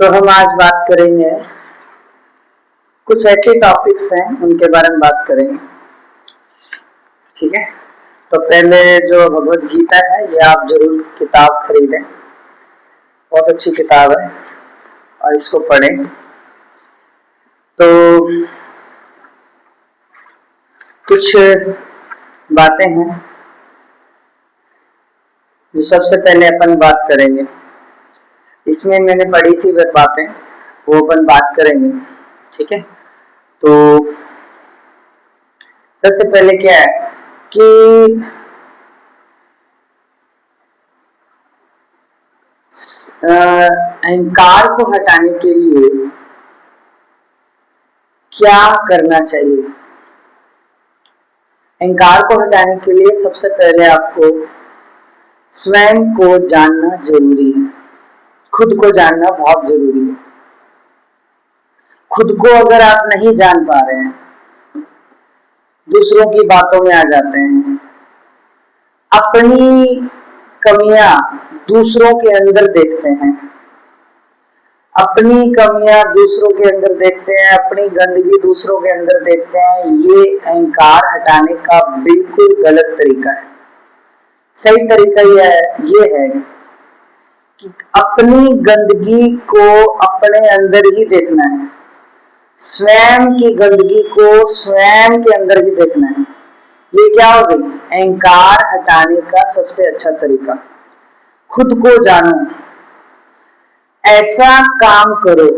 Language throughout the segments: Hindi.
तो हम आज बात करेंगे, कुछ ऐसे टॉपिक्स हैं उनके बारे में बात करेंगे। ठीक है, तो पहले जो भगवत गीता है ये आप जरूर किताब खरीदें, बहुत अच्छी किताब है और इसको पढ़ें। तो कुछ बातें हैं जो सबसे पहले अपन बात करेंगे। इसमें मैंने पढ़ी थी वह बातें, वो अपन बात करेंगे। ठीक है, तो सबसे पहले क्या है कि अहंकार को हटाने के लिए क्या करना चाहिए। अहंकार को हटाने के लिए सबसे पहले आपको स्वयं को जानना जरूरी है। खुद को जानना बहुत जरूरी है। खुद को अगर आप नहीं जान पा रहे हैं, दूसरों की बातों में आ जाते हैं, अपनी कमियां दूसरों के अंदर देखते हैं, अपनी कमियां दूसरों के अंदर देखते हैं, अपनी गंदगी दूसरों के अंदर देखते हैं, ये अहंकार हटाने का बिल्कुल गलत तरीका है। सही तरीका ये है कि अपनी गंदगी को अपने अंदर ही देखना है, स्वयं की गंदगी को स्वयं के अंदर ही देखना है। ये क्या हो गई? अहंकार हटाने का सबसे अच्छा तरीका। खुद को जानो, ऐसा काम करो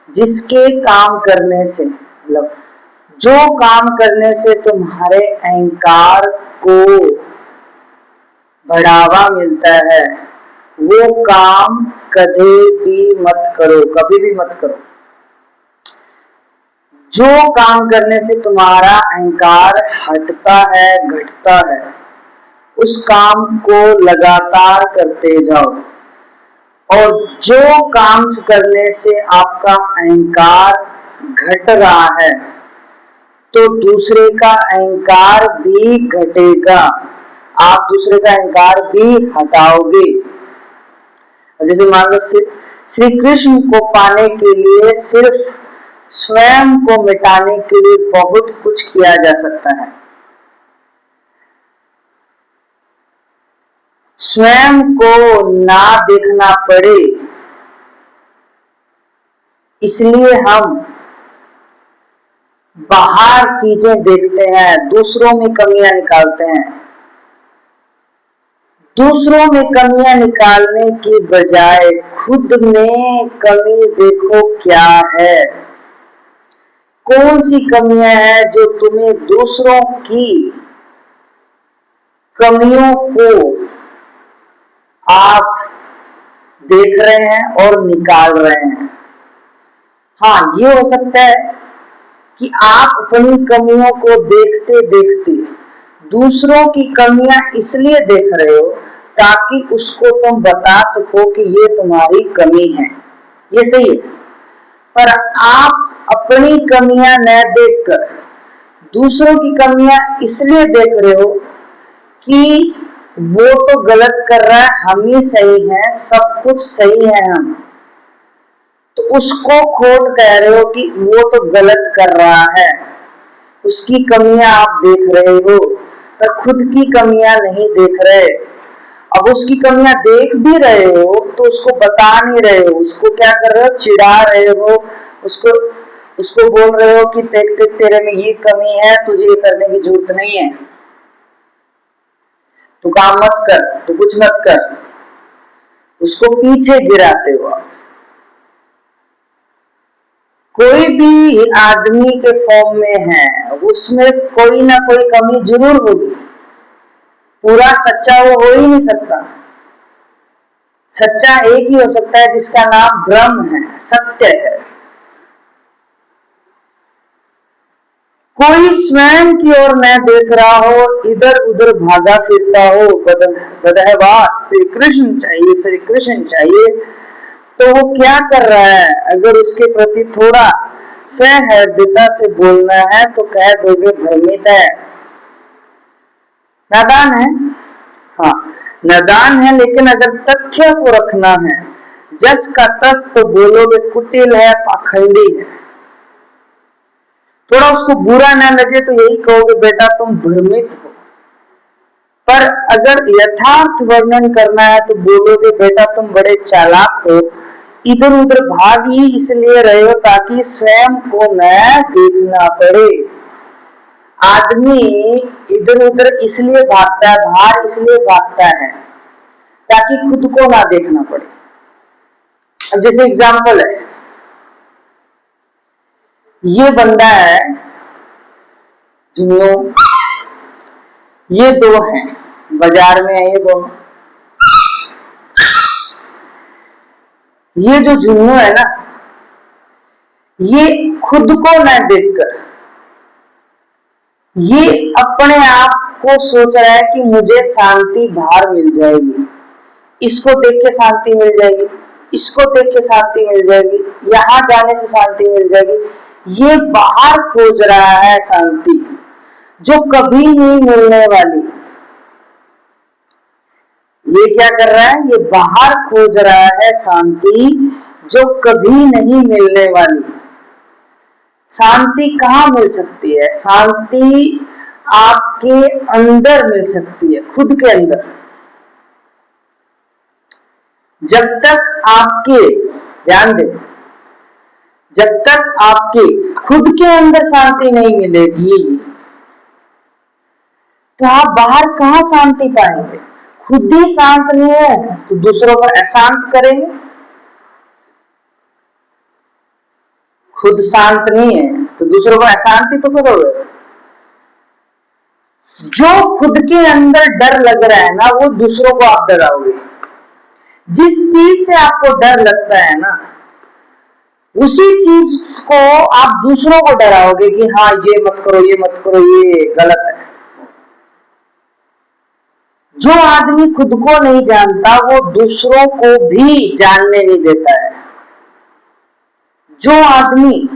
जिसके काम करने से, मतलब जो काम करने से तुम्हारे अहंकार को बढ़ावा मिलता है, वो काम कभी भी मत करो, कभी भी मत करो। जो काम करने से तुम्हारा अहंकार हटता है, घटता है, उस काम को लगातार करते जाओ। और जो काम करने से आपका अहंकार घट रहा है, तो दूसरे का अहंकार भी घटेगा, आप दूसरे का अहंकार भी हटाओगे। जैसे मान लो श्री कृष्ण को पाने के लिए सिर्फ स्वयं को मिटाने के लिए बहुत कुछ किया जा सकता है। स्वयं को ना देखना पड़े, इसलिए हम बाहर चीजें देखते हैं, दूसरों में कमियां निकालते हैं। दूसरों में कमियां निकालने की बजाय खुद में कमी देखो क्या है। कौन सी कमियां हैं जो तुम्हें दूसरों की कमियों को आप देख रहे हैं और निकाल रहे हैं। हाँ, ये हो सकता है कि आप अपनी कमियों को देखते देखते दूसरों की कमियां इसलिए देख रहे हो ताकि उसको तुम बता सको कि ये तुम्हारी कमी है, ये सही है। पर आप अपनी कमियां न देखकर दूसरों की कमियां इसलिए देख रहे हो कि वो तो गलत कर रहा है, हम ही सही हैं, सब कुछ सही है हम, तो उसको खोट कह रहे हो कि वो तो गलत कर रहा है। उसकी कमियां आप देख रहे हो पर खुद की कमियां नहीं देख रहे। अब उसकी कमियां देख भी रहे हो तो उसको बता नहीं रहे हो, उसको क्या कर रहे हो? चिढ़ा रहे हो, उसको बोल रहे हो कि देख देख तेरे में ये कमी है, तुझे ये करने की जरूरत नहीं है, तू काम मत कर, तू कुछ मत कर, उसको पीछे गिराते हो आप। कोई भी आदमी के फॉर्म में है, उसमें कोई ना कोई कमी जरूर होगी, पूरा सच्चा वो हो ही नहीं सकता। सच्चा एक ही हो सकता है जिसका नाम ब्रह्म है, सत्य है। कोई स्वयं की ओर न देख रहा हो, इधर उधर भागा फिरता हो, बदहवास श्री कृष्ण चाहिए, श्री कृष्ण चाहिए, तो वो क्या कर रहा है? अगर उसके प्रति थोड़ा सहृदयता से बोलना है तो कह दोगे भ्रमित है, नादान है। हाँ, नादान है, लेकिन अगर तथ्य को रखना है, जस का तस तो बोलोगे कुटिल है, पाखंडी है। थोड़ा उसको बुरा ना लगे तो यही कहोगे बेटा तुम भ्रमित हो। पर अगर यथार्थ वर्णन करना है तो बोलोगे बेटा तुम बड़े चालाक हो, इधर उधर भाग ही इसलिए रहे हो ताकि स्वयं को न देखना पड़े। आदमी इधर उधर इसलिए भागता है, बाहर इसलिए भागता है ताकि खुद को ना देखना पड़े। अब जैसे एग्जाम्पल है, ये बंदा है जुनियो, ये दो हैं बाजार में है, ये दोनों। ये जो जुनियो है ना, ये खुद को न देखकर ये अपने आप को सोच रहा है कि मुझे शांति बाहर मिल जाएगी, इसको देख के शांति मिल जाएगी, इसको देख के शांति मिल जाएगी, यहां जाने से शांति मिल जाएगी। ये बाहर खोज रहा है शांति जो कभी नहीं मिलने वाली। ये क्या कर रहा है? ये बाहर खोज रहा है शांति जो कभी नहीं मिलने वाली। शांति कहाँ मिल सकती है? शांति आपके अंदर मिल सकती है, खुद के अंदर। जब तक आपके, ध्यान दें, जब तक आपके खुद के अंदर शांति नहीं मिलेगी तो आप बाहर कहाँ शांति पाएंगे? खुद ही शांत नहीं है तो दूसरों को अशांत करेंगे। खुद शांत नहीं है तो दूसरों को अशांति तो करोगे। जो खुद के अंदर डर लग रहा है ना, वो दूसरों को आप डराओगे। जिस चीज से आपको डर लगता है ना, उसी चीज को आप दूसरों को डराओगे कि हाँ ये मत करो, ये मत करो, ये गलत है। जो आदमी खुद को नहीं जानता वो दूसरों को भी जानने नहीं देता है। जो आदमी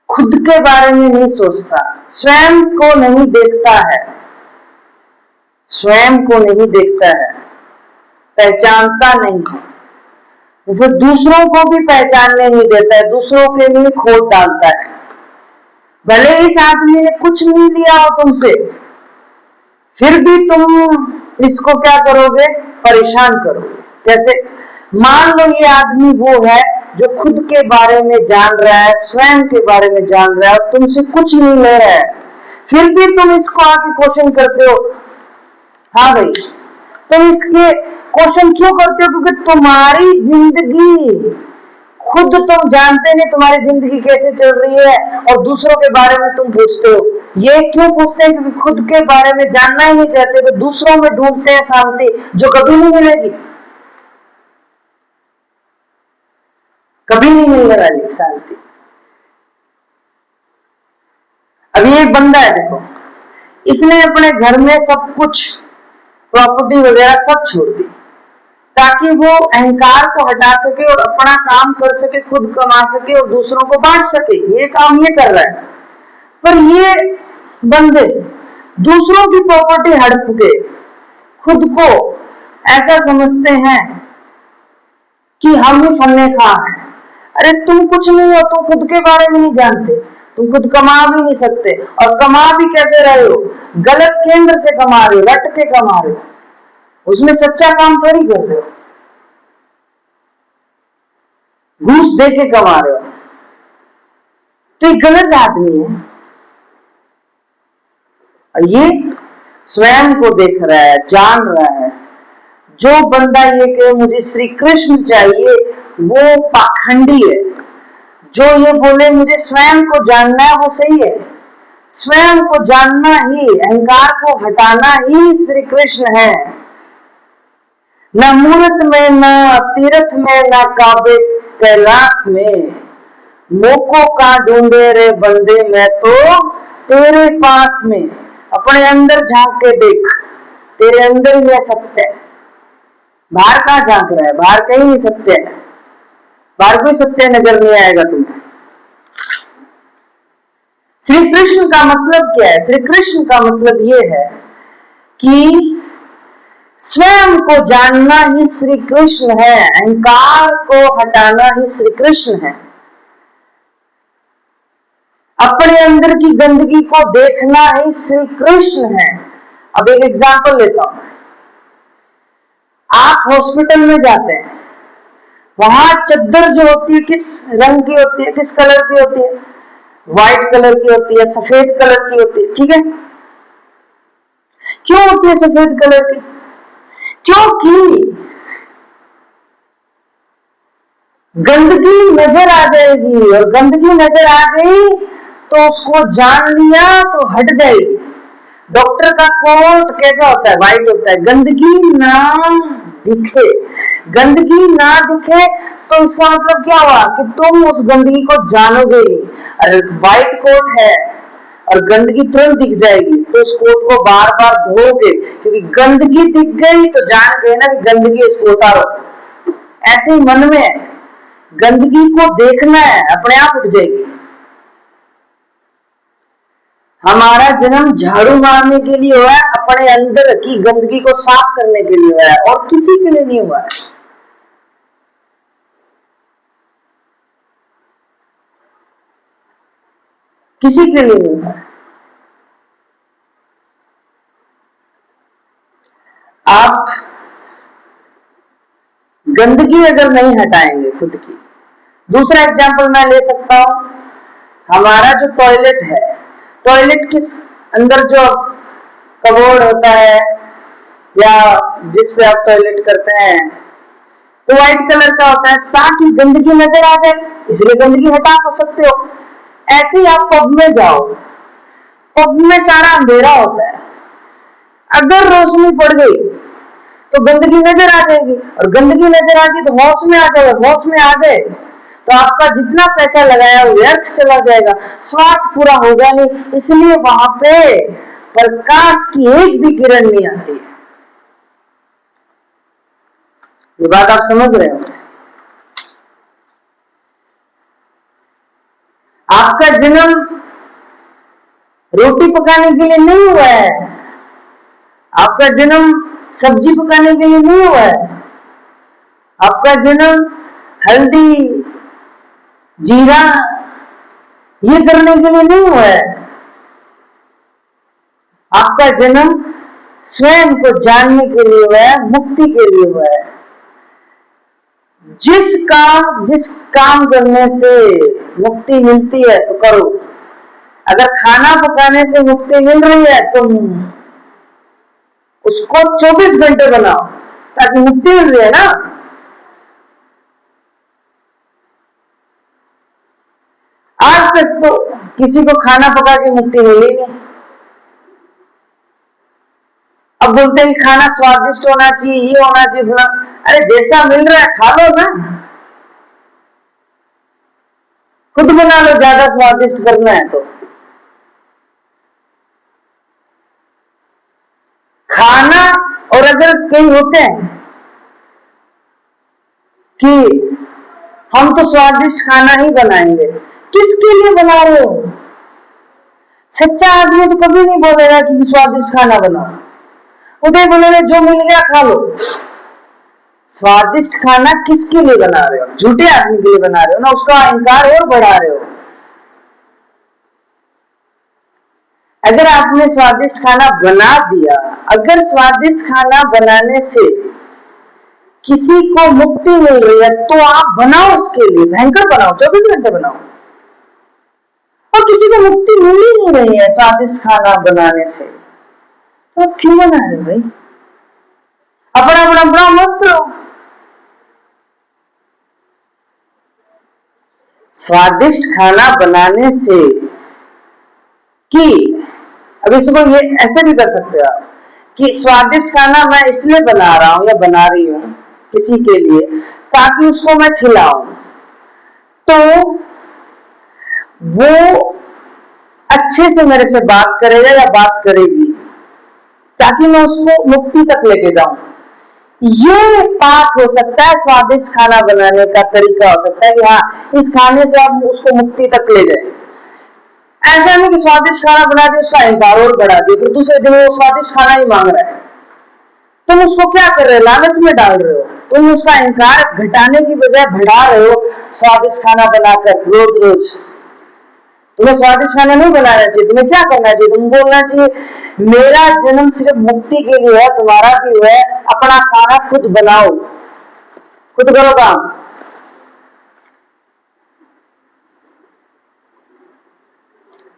खुद के बारे में नहीं सोचता, स्वयं को नहीं देखता है, स्वयं को नहीं देखता है, पहचानता नहीं है, वो दूसरों को भी पहचानने नहीं देता है, दूसरों के लिए खोट डालता है। भले इस आदमी ने कुछ नहीं लिया हो तुमसे, फिर भी तुम इसको क्या करोगे? परेशान करोगे। कैसे? मान लो ये आदमी वो है जो खुद के बारे में जान रहा है, स्वयं के बारे में जान रहा है और तुमसे कुछ नहीं ले रहा है, फिर भी तुम इसको आके क्वेश्चन करते हो। हाँ भाई, तुम इसके क्वेश्चन क्यों करते हो? क्योंकि तुम्हारी जिंदगी खुद तुम जानते नहीं तुम्हारी जिंदगी कैसे चल रही है और दूसरों के बारे में तुम पूछते हो। ये क्यों पूछते हैं? क्योंकि खुद के बारे में जानना ही नहीं चाहते, तो दूसरों में ढूंढते हैं शांति जो कभी नहीं मिलेगी, कभी नहीं मिलने वाली शांति। अभी एक बंदा है, देखो, इसने अपने घर में सब कुछ प्रॉपर्टी वगैरह सब छोड़ दी ताकि वो अहंकार को हटा सके और अपना काम कर सके, खुद कमा सके और दूसरों को बांट सके। ये काम ये कर रहा है। पर ये बंदे दूसरों की प्रॉपर्टी हड़प के खुद को ऐसा समझते हैं कि हम ही फन्ने खा हैं। अरे तुम कुछ नहीं हो, तुम खुद के बारे में नहीं जानते, तुम खुद कमा भी नहीं सकते, और कमा भी कैसे रहे हो? गलत केंद्र से कमा रहे हो, रट के कमा रहे हो, उसमें सच्चा काम थोड़ी कर रहे हो, घूस दे के कमा रहे हो, तो ये गलत आदमी है। ये स्वयं को देख रहा है, जान रहा है। जो बंदा ये कहे मुझे श्री कृष्ण चाहिए, वो पाखंडी है। जो ये बोले मुझे स्वयं को जानना है, वो सही है। स्वयं को जानना ही, अहंकार को हटाना ही श्री कृष्ण है। न मूर्त में, न तीर्थ में, न काबे कैलाश में, मोको का ढूंढे रे बंदे मैं तो तेरे पास में। अपने अंदर झांक के देख, तेरे अंदर ही है सत्य। बाहर कहाँ झांक रहा है? बाहर कहीं नहीं सत्य है, बाहर कोई सत्य नजर नहीं आएगा तुम्हें। श्री कृष्ण का मतलब क्या है? श्री कृष्ण का मतलब ये है कि स्वयं को जानना ही श्री कृष्ण है, अहंकार को हटाना ही श्री कृष्ण है। अपने अंदर की गंदगी को देखना ही श्री कृष्ण है। अब एक एग्जांपल लेता हूं। आप हॉस्पिटल में जाते हैं, वहां चद्दर जो होती है किस रंग की होती है, किस कलर की होती है? व्हाइट कलर की होती है, सफेद कलर की होती है, ठीक है। क्यों होती है सफेद कलर की? क्योंकि गंदगी नजर आ जाएगी, और गंदगी नजर आ गई तो उसको जान लिया तो हट जाएगी। डॉक्टर का कोट कैसा होता है? व्हाइट होता है। गंदगी ना दिखे, गंदगी ना दिखे तो इसका मतलब क्या हुआ कि तुम उस गंदगी को जानोगे नहीं। अरे व्हाइट कोट है और गंदगी तुरंत दिख जाएगी तो उस कोट को बार बार धोगे, क्योंकि गंदगी दिख गई तो जान गए ना कि गंदगी इसको उतारो। ऐसे ही मन में है, गंदगी को देखना है, अपने आप उठ जाएगी। हमारा जन्म झाड़ू मारने के लिए हुआ है, अपने अंदर की गंदगी को साफ करने के लिए हुआ है, और किसी के लिए नहीं हुआ है। किसी के लिए नहीं हुआ है। आप गंदगी अगर नहीं हटाएंगे खुद की, दूसरा एग्जाम्पल मैं ले सकता हूं। हमारा जो टॉयलेट है, टॉयलेट किस अंदर जो कबोर्ड होता है या जिस पे आप टॉयलेट करते हैं तो व्हाइट कलर का होता है ताकि गंदगी नजर आ जाए, इसलिए गंदगी हटा सकते हो। ऐसे ही आप पब में जाओ, पब में सारा अंधेरा होता है, अगर रोशनी पड़ गई तो गंदगी नजर आ जाएगी, और गंदगी नजर आ गई तो होश में आ जाओगे, होश में आ गए तो आपका जितना पैसा लगाया वो व्यर्थ चला जाएगा, स्वार्थ पूरा होगा नहीं। इसलिए वहां पे प्रकाश की एक भी किरण नहीं आती है। ये बात आप समझ रहे हो? आपका जन्म रोटी पकाने के लिए नहीं हुआ है, आपका जन्म सब्जी पकाने के लिए नहीं हुआ है, आपका जन्म हल्दी जीरा ये करने के लिए नहीं हुआ है। आपका जन्म स्वयं को जानने के लिए हुआ है, मुक्ति के लिए हुआ है। जिस काम करने से मुक्ति मिलती है तो करो। अगर खाना पकाने से मुक्ति मिल रही है तो उसको 24 घंटे बनाओ, ताकि मुक्ति मिल रही है ना। आज तक तो किसी को खाना पका के मुक्ति मिली नहीं। अब बोलते हैं खाना स्वादिष्ट होना चाहिए, ये होना चाहिए। अरे जैसा मिल रहा है खा लो ना, खुद बना लो, ज्यादा स्वादिष्ट करना है तो। खाना, और अगर कई होते हैं कि हम तो स्वादिष्ट खाना ही बनाएंगे, किसके लिए बना रहे हो? सच्चा आदमी तो कभी नहीं बोलेगा कि स्वादिष्ट खाना बनाओ, वो तो बोलेगा जो मिल गया खा लो। स्वादिष्ट खाना किसके लिए बना रहे हो? झूठे आदमी के लिए बना रहे हो ना, उसका अहंकार और बढ़ा रहे हो। अगर आपने स्वादिष्ट खाना बना दिया, अगर स्वादिष्ट खाना बनाने से किसी को मुक्ति मिल रही है तो आप बनाओ, उसके लिए भयंकर बनाओ, 24 घंटे बनाओ। और किसी को मुक्ति मिल ही नहीं रही है स्वादिष्ट खाना बनाने से, तो आप क्यों बना रहे हो भाई? अपना अपना अपना मस्त रहो। स्वादिष्ट खाना बनाने से कि अब इसको ये ऐसे भी कर सकते हो आप कि स्वादिष्ट खाना मैं इसलिए बना रहा हूं या बना रही हूं किसी के लिए ताकि उसको मैं खिलाऊं, तो वो अच्छे से मेरे से बात करेगा या बात करेगी ताकि मैं उसको मुक्ति तक लेके जाऊं। ये पाठ हो सकता है, स्वादिष्ट खाना बनाने का तरीका हो सकता है कि हाँ इस खाने से आप उसको मुक्ति तक ले जाए। ऐसा नहीं कि स्वादिष्ट खाना बना दिया उसका अहंकार और बढ़ा दिया, फिर दूसरे दिन वो स्वादिष्ट खाना ही मांग रहा है, तुम उसको क्या कर रहे हो, लालच में डाल रहे हो। तुम उसका अहंकार घटाने की बजाय बढ़ा रहे हो स्वादिष्ट खाना बनाकर रोज रोज। तुम्हें स्वादिष्ट खाना नहीं बनाना चाहिए, तुम्हें क्या करना चाहिए, तुम बोलना चाहिए मेरा जन्म सिर्फ मुक्ति के लिए है, तुम्हारा भी है, अपना खाना खुद बनाओ, खुद करो काम।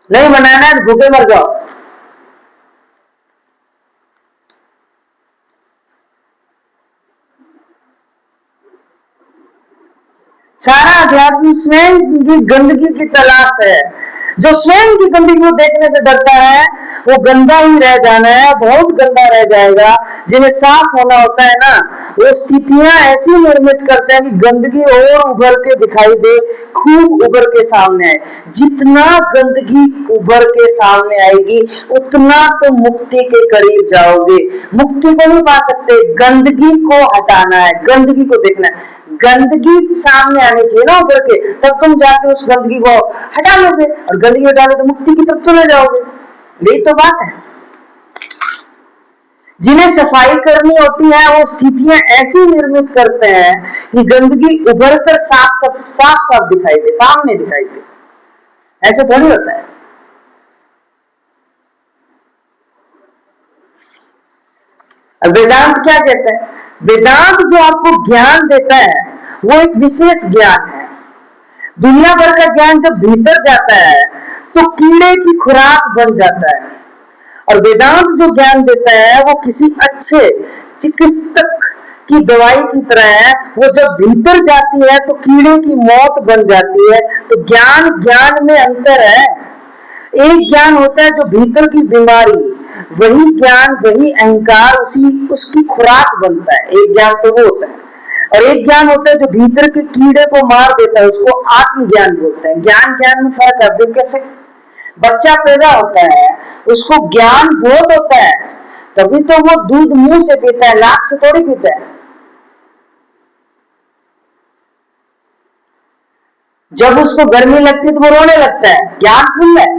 नहीं बनाना है भूखे मर जाओ। सारा अध्यात्म स्वयं की गंदगी की तलाश है। जो स्वयं की गंदगी को देखने से डरता है वो गंदा ही रह जाना है, बहुत गंदा रह जाएगा। जिन्हें साफ होना होता है ना, वो स्थितियां ऐसी निर्मित करते हैं कि गंदगी और उभर के दिखाई दे, खूब उभर के सामने आए। जितना गंदगी उभर के सामने आएगी उतना तो मुक्ति के करीब जाओगे। मुक्ति को नहीं पा सकते, गंदगी को हटाना है, गंदगी को देखना है। गंदगी सामने आनी चाहिए ना उभर के, तब तुम जाके उस गंदगी को हटा लोगे, और गंदगी हटा लो तो मुक्ति की तरफ चले जाओगे। यही तो बात है। जिन्हें सफाई करनी होती है वो स्थितियां ऐसी निर्मित करते हैं कि गंदगी उभर कर साफ साफ दिखाई दे, सामने दिखाई दे। ऐसे थोड़ी होता है। वेदांत क्या कहता है? वेदांत जो आपको ज्ञान देता है वो एक विशेष ज्ञान है। दुनिया भर का ज्ञान जब भीतर जाता है तो कीड़े की खुराक बन जाता है। और वेदांत जो ज्ञान देता है वो किसी अच्छे चिकित्सक की दवाई की तरह है। वो जब भीतर जाती है तो कीड़े की मौत बन जाती है। तो ज्ञान ज्ञान में अंतर है। एक ज्ञान होता है जो भीतर की बीमारी, वही ज्ञान, वही अहंकार उसकी खुराक बनता है। एक ज्ञान तो वो होता है। और एक ज्ञान होता है जो भीतर के कीड़े को मार देता है, उसको आत्मज्ञान बोलते हैं। ज्ञान ज्ञान में फर्क है। कैसे बच्चा पैदा होता है उसको ज्ञान बहुत होता है, तभी तो वो दूध मुंह से पीता है, नाक से थोड़ी पीता है। जब उसको गर्मी लगती है तो वो रोने लगता है, ज्ञान फुल है।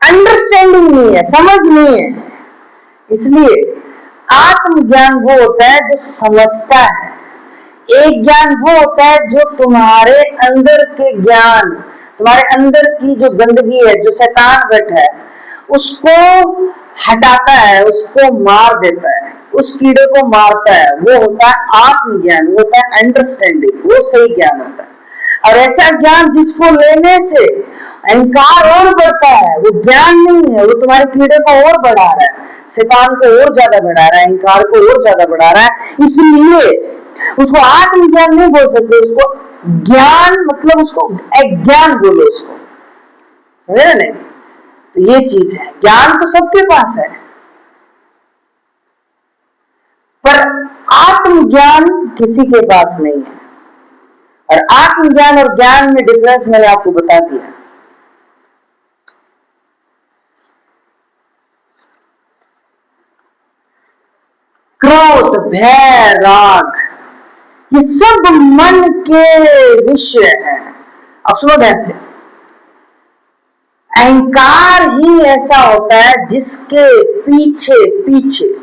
अंडरस्टैंडिंग नहीं है, समझ नहीं है। इसलिए आत्मज्ञान वो होता है जो समझता है। एक ज्ञान वो होता है जो तुम्हारे अंदर के ज्ञान, तुम्हारे अंदर की जो गंदगी है, जो शैतान बैठा है, उसको हटाता है, उसको मार देता है, उस कीड़े को मारता है। वो होता है आत्मज्ञान, वो होता है अंडरस्टैंडिंग, वो सही ज्ञान होता है। और ऐसा ज्ञान जिसको लेने से अहंकार और बढ़ता है, वो ज्ञान नहीं है, वो तुम्हारे कीड़े को और बढ़ा रहा है, शैतान को और ज्यादा बढ़ा रहा है, अहंकार को और ज्यादा बढ़ा रहा है। इसलिए उसको आत्मज्ञान नहीं बोल सकते, उसको ज्ञान मतलब उसको अज्ञान बोलो, उसको समझे ना? नहीं तो ये चीज है। ज्ञान तो सबके पास है, पर आत्मज्ञान किसी के पास नहीं है। और आत्मज्ञान और ज्ञान में डिफरेंस मैंने आपको बता दिया। क्रोध, भय, राग, ये सब मन के विषय है। अब सुनो ध्यान से, अहंकार ही ऐसा होता है जिसके पीछे पीछे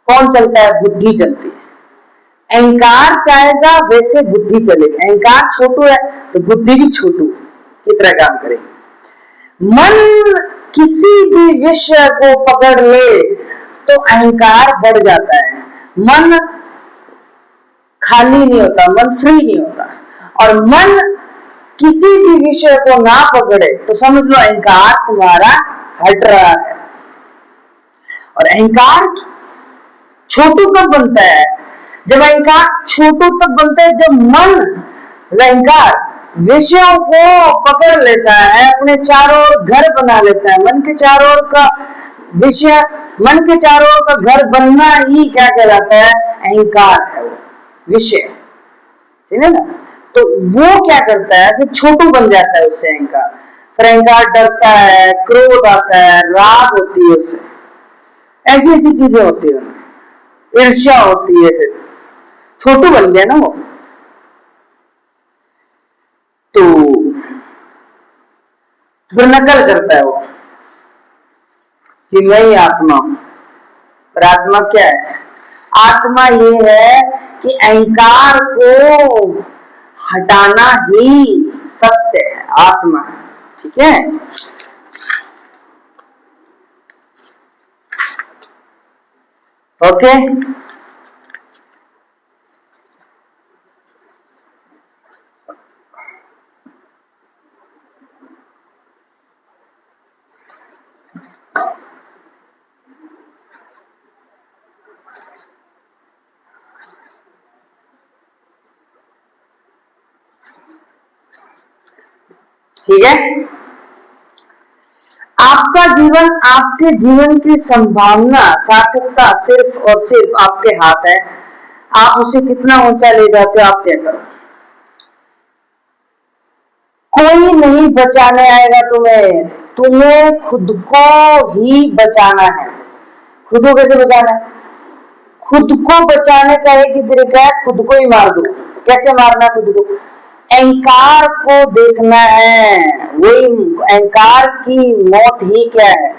कौन चलता है? बुद्धि चलती है। अहंकार चाहेगा वैसे बुद्धि चलेगी। अहंकार छोटू है तो बुद्धि भी छोटू की तरह काम करेगी। मन किसी भी विषय को पकड़ ले तो अहंकार बढ़ जाता है। मन खाली नहीं होता, मन फ्री नहीं होता। और मन किसी भी विषय को ना पकड़े तो समझ लो अहंकार तुम्हारा हट रहा है। और अहंकार छोटू कब बनता है? जब अहंकार छोटू तब बनता है जब मन, अहंकार विषयों को पकड़ लेता है, अपने चारों ओर घर बना लेता है। मन के चारों ओर का विषय, मन के चारों ओर का घर बनना ही क्या कहलाता है? अहंकार है वो विषय, ठीक है ना? तो वो क्या करता है? फिर छोटू बन जाता है उससे अहंकार। फिर अहंकार डरता है, क्रोध आता है, राग होती है उससे, ऐसी ऐसी चीजें होती है, ईर्ष्या होती है। फिर छोटू बन गया ना वो। तो फिर नकल करता है वो कि मैं ही आत्मा हूं। और आत्मा क्या है? आत्मा ये है कि अहंकार को हटाना ही सत्य है, आत्मा। ठीक है, ओके। ठीक है, आपका जीवन, आपके जीवन की संभावना, सार्थकता सिर्फ और सिर्फ आपके हाथ है। आप उसे कितना ऊंचा ले जाते हो, आप तय करो। कोई नहीं बचाने आएगा तुम्हें, तुम्हें खुद को ही बचाना है। खुद को कैसे बचाना है? खुद को बचाने का एक ही तरीका है, खुद को ही मार दो। कैसे मारना है खुद को? अहंकार को देखना है। वही अहंकार की मौत ही क्या है?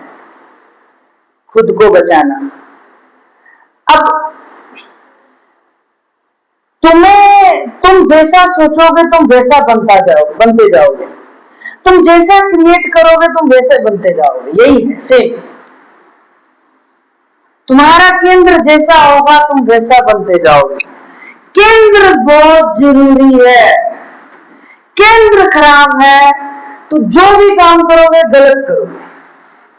खुद को बचाना। अब तुम जैसा सोचोगे तुम वैसा बनते जाओगे। तुम जैसा क्रिएट करोगे तुम वैसे बनते जाओगे। यही है सेम। तुम्हारा केंद्र जैसा होगा तुम वैसा बनते जाओगे। केंद्र बहुत जरूरी है। केंद्र खराब है तो जो भी काम करोगे गलत करोगे।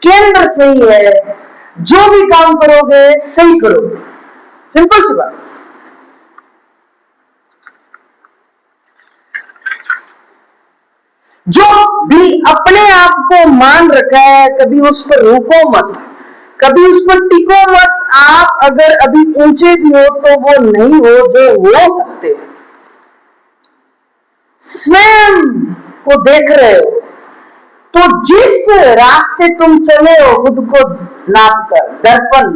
केंद्र सही है, जो भी काम करोगे सही करोगे। सिंपल सी बात। जो भी अपने आप को मान रखा है, कभी उस पर रुको मत, कभी उस पर टिको मत। आप अगर अभी ऊंचे भी हो तो वो नहीं हो जो हो सकते हो। स्वयं को देख रहे हो तो जिस रास्ते तुम चले हो खुद को नाप कर दर्पण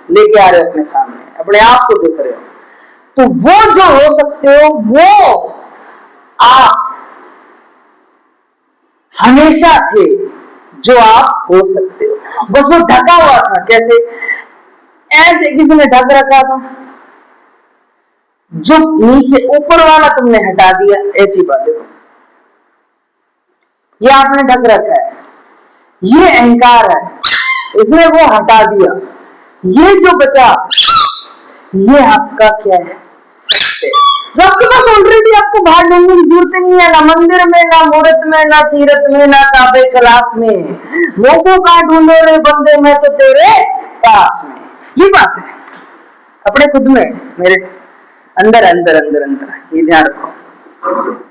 लेके आ रहे हो अपने सामने, अपने आप को देख रहे हो, तो वो जो हो सकते हो वो आप हमेशा थे जो आप हो सकते हो। बस वो ढका हुआ था। कैसे? ऐसे किसी ने ढक रखा था, जो नीचे ऊपर वाला तुमने हटा दिया। ऐसी बात देखो, ये आपने ढक रखा है, ये अहंकार है, उसने वो हटा दिया। ये जो बचा ये आपका क्या है? सत्य। जो आपके पास ऑलरेडी, आपको बाहर ढूंढने की जरूरत नहीं है। ना मंदिर में, ना मूर्त में, ना सीरत में, ना काबे क्लास में। लोगों का ढूंढो रे बंदे, में तो तेरे पास में। ये बात है अपने खुद में, मेरे अंदर अंदर अंदर अंदर। ये ध्यान रखो।